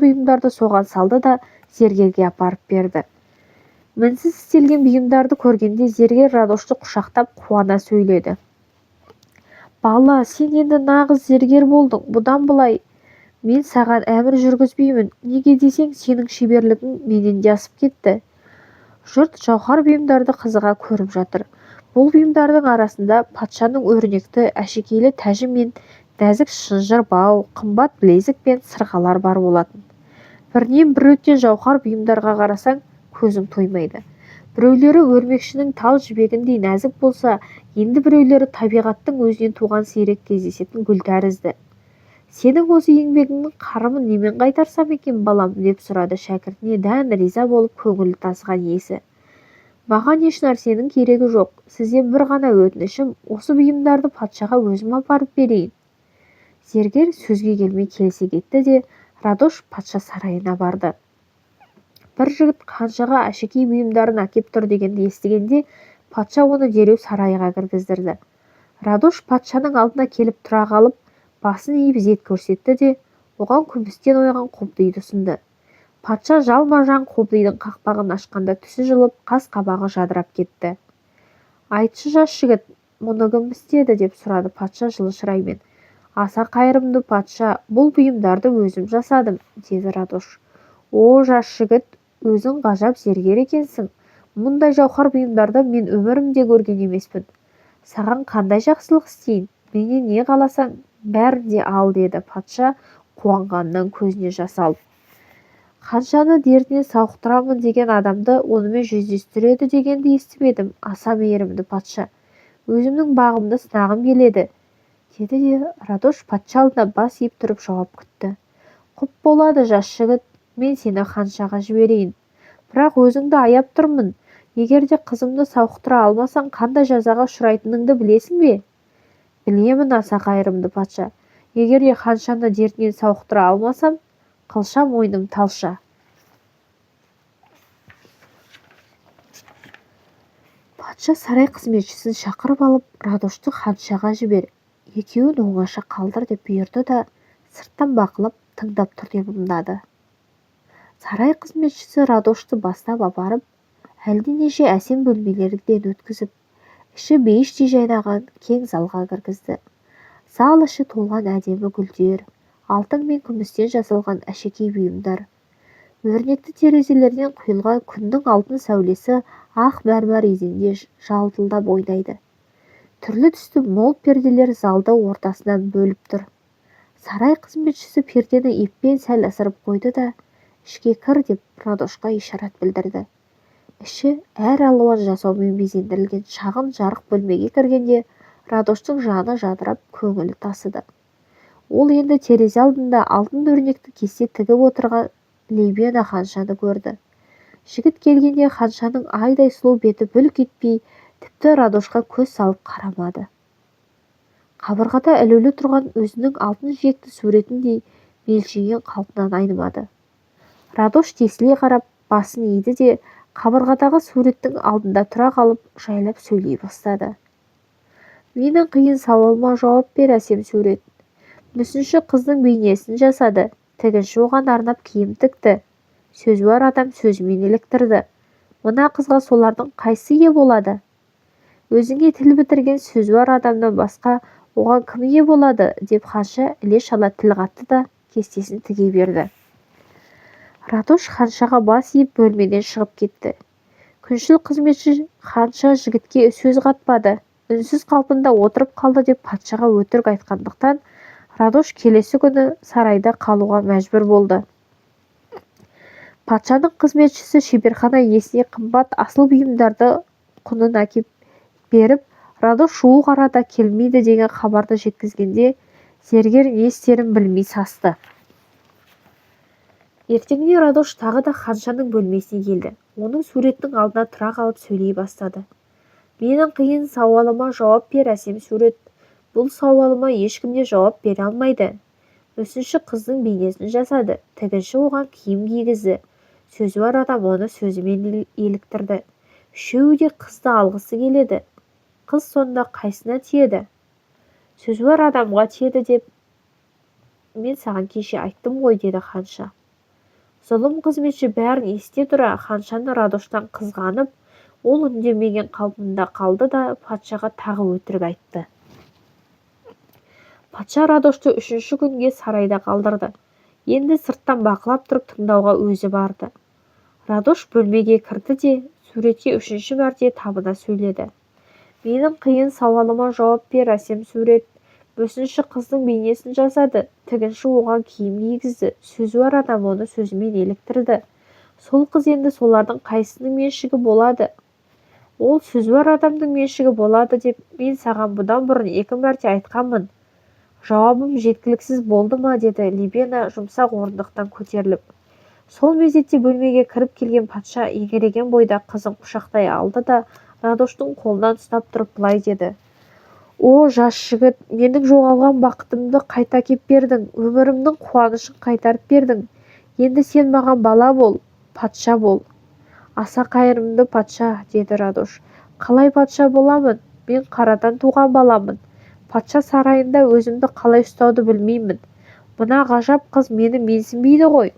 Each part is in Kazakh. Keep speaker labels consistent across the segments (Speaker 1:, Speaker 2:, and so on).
Speaker 1: бұйымдарды соған салды да зергерге апарып берді. Мінсіз істелген бұйымдарды көргенде зергер Радошты құшақтап қуана сөйледі. Бала, сен енді нағыз зергер болдың. Бұдан былай мен саған әмір жүргізбеймін. Неге десең, сенің шеберлігің менен де асып кетті. Жұрт жауһар бұйымдарды қызыға көріп жатыр. Бұл бұйымдардың арасында патшаның өрнекті әшекейлі тәжі мен нәзік шынжыр бау, қымбат білезік пен сырғалар бар болатын. Бірінен бір өткен жауһар бұйымдарға қарасаң, көзің тоймайды. Біреулері өрмекшінің тал жібегіндей нәзік болса, енді біреулері табиғаттың өзінен туған сирек кездесетін гүл тәрізді. Сенің осы еңбегіңнің қарымын немен қайтарсам екен, балам, деп сұрады шәкіртіне дән риза болып көңілі тасыған иесі. Маған еш нәрсенің керегі жоқ. Сізден бір ғана өтінішім, осы бұйымдарды патшаға өзім апарып берейін. Зергер сөзге келмей келісе кетті де Радош патша сарайына барды. Бір жігіт ханшаға әшекей бұйымдарын әкеп тұр дегенді естігенде патша оны дереу сарайға кіргіздірді. Радош патшаның алдына келіп тұра қалып, басын иіп ізет көрсетті де оған күмістен ойған қобдиды ұсынды. Патша жалма-жан қобдидың қақпағын ашқанда түсі жылып, қас-қабағы жадырап кетті. Айтшы, жас жігіт, мұны кім істеді, деп сұрады патша жылы шыраймен. Аса қайырымды патша, бұл бұйымдарды өзім жасадым, деді Радош. О, жас жігіт, өзің ғажап зергер екенсің. Мұндай жауһар бұйымдарды мен өмірімде көрген емеспін. Саған қандай жақсылық істейін? Менен не қаласаң, бәрін де ал, деді патша қуанғаннан көзіне жас алып. Ханшаны дертіне сауықтырамын деген адамды онымен жүздестіреді дегенді естімедім. Аса мейірімді патша. Өзімнің бағымды сынағым келеді, деді де Радош патша алдына бас иіп тұрып жауап күтті. Құп болады, жас жігіт, мен сені ханшаға жіберейін. Бірақ өзіңді аяп тұрмын. Егер де қызымды сауықтыра алмасаң, қандай жазаға ұшырайтыныңды білесің бе? Білемін, аса қайырымды патша. Егер де ханшаны дертінен сауықтыра алмасам, қылша мойным талша. Патша сарай қызметшісін шақырып алып, Радошты ханшаға жібер, екеуін оңаша қалдыр деп бұйырды да сырттан бақылап тыңдап тұр деп ымдады. Сарай қызметшісі Радошты бастап апарып, әлденеше әсем бөлмелерден өткізіп, іші бейіштей жайнаған кең залға кіргізді. Зал іші толған әдемі гүлдер, алтын мен күмістен жасалған әшекей бұйымдар. Өрнекті терезелерден құйылған күннің алтын сәулесі ақ мәрмәр еденде жалтылдап ойнайды. Түрлі түсті мол перделер залды ортасынан бөліп тұр. Сарай қызметшісі пердені еппен сәл асырып қойды да, ішке кір деп Радошқа ишарат білдірді. Іші әр алуан жасаумен безендірілген шағын жарық бөлмеге кіргенде Радоштың жаны жадырап, көңілі тасыды. Ол енді терезе алдында алтын өрнекті кесте тігіп отырған Лейбена ханшаны көрді. Жігіт келгенде ханшаның айдай сұлу беті бүлк етпей, тіпті Радошқа көз салып қарамады. Қабырғада ілулі тұрған өзінің алтын жиекті суретіндей мелшиген қалпынан айнымады. Радош тесіле қарап, басын иді де қабырғадағы суреттің алдында тұра қалып, жайлап сөйлей бастады. Менің қиын сауалыма жауап бер, әсем сурет. Мүсінші қыздың бейнесін жасады, тігінші оған арнап киім тікті. Сөзі бар адам сөзімен еліктірді. Мына қызға солардың қайсы ие болады? Өзіңе тіл бітірген сөзі бар адамнан басқа оған кім ие болады, деп ханша іле-шала тіл қатты да кестесін тіге берді. Радош ханшаға бас иіп бөлмеден шығып кетті. Күншіл қызметші ханша жігітке сөз қатпады, үнсіз қалпында отырып қалды деп патшаға өтірік айтқандықтан Радош келесі күні сарайда қалуға мәжбүр болды. Патшаның қызметшісі шеберхана иесіне қымбат асыл бұйымдарды құнын әкеп беріп, Радош жуық арада келмейді деген хабарды жеткізгенде, зергер не істерін білмей састы. Ертеңіне Радош тағы да ханшаның бөлмесіне келді. Оның суретінің алдына тұра қалып сөйлей бастады. Менің қиын сауалыма жауап бер, әсем сурет. Бұл сауалыма ешкімде жауап бере алмайды. Мүсінші қыздың бейнесін жасады, тігінші оған киім кигізді. Сөзі бар адам оны сөзімен еліктірді. Үшеуі де қызды алғысы келеді. Қыз сонда қайсына тиеді? Сөзі бар адамға тиеді деп мен саған кеше айттым ғой, деді ханша. Зұлым қызметші бәрін ести тұра ханшаны Радоштан қызғанып, ол үндемеген қалпында қалды да патшаға тағы өтірік айтты. Патша Радошты 3-ші күнге сарайда қалдырды. Енді сырттан бақылап тұрып тыңдауға өзі барды. Радош бөлмеге кірді де суретке 3-ші мәрте табына сөйледі. Менің қиын сауалыма жауап бер, әсем сурет. Мүсінші қыздың бейнесін жасады, тігінші оған киім кигізді, сөзі бар адам оны сөзімен еліктірді. Сол қыз енді солардың қайсының меншігі болады? Ол сөзі бар адамның меншігі болады деп мен саған бұдан бұрын 2 мәрте айтқанмын. Жауабым жеткіліксіз болды ма, деді Либена жұмсақ орындықтан көтеріліп. Сол мезетте бөлмеге кіріп келген патша егереген бойда қызын құшақтай алды да Радоштың қолынан ұстап тұрып былай деді. О, жас жігіт, менің жоғалған бақытымды қайта кеп бердің, өмірімнің қуанышын қайтарып бердің. Енді сен маған бала бол, патша бол. Аса қайырымды патша, деді Радош. Қалай патша боламын? Мен қарадан туған баламын. Патша сарайында өзімді қалай ұстауды білмеймін. Мына ғажап қыз мені менсінбейді ғой.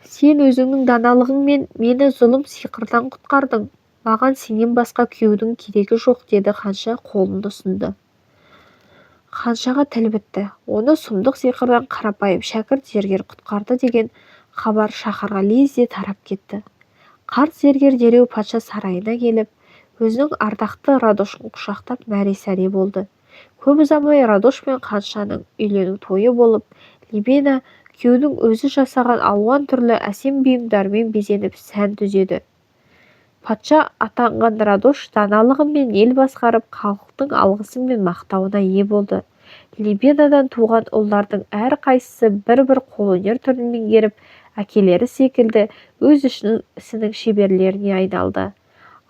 Speaker 1: Сен өзіңнің даналығыңмен мені зұлым сиқырдан құтқардың. Маған сенен басқа күйеудің керегі жоқ, деді ханша қолын ұсынды. Ханшаға тіл бітті. Оны сұмдық сиқырдан қарапайым шәкірт зергер құтқарды деген хабар шаһарға лезде тарап кетті. Қарт зергер дереу патша сарайына келіп, өзінің ардақты Радошын құшақтап мәре-сәре болды. Көп ұзамай Радош пен ханшаның үйлену тойы болып, Либена күйеудің өзі жасаған алуан түрлі әсем бұйымдармен безеніп сән түзеді. Патша атанған Радош даналығымен ел басқарып, халықтың алғысы мен мақтауына ие болды. Либенадан туған ұлдардың әрқайсысы бір-бір қолөнер түрін меңгеріп, әкелері секілді өз ісінің шеберлеріне айналды.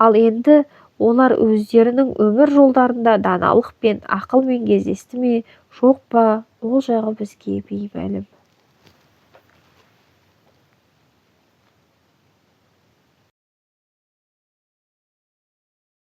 Speaker 1: Ал енді олар өздерінің өмір жолдарында даналық пен ақылмен кездесті ме, жоқ па, ол жағы бізге беймәлім.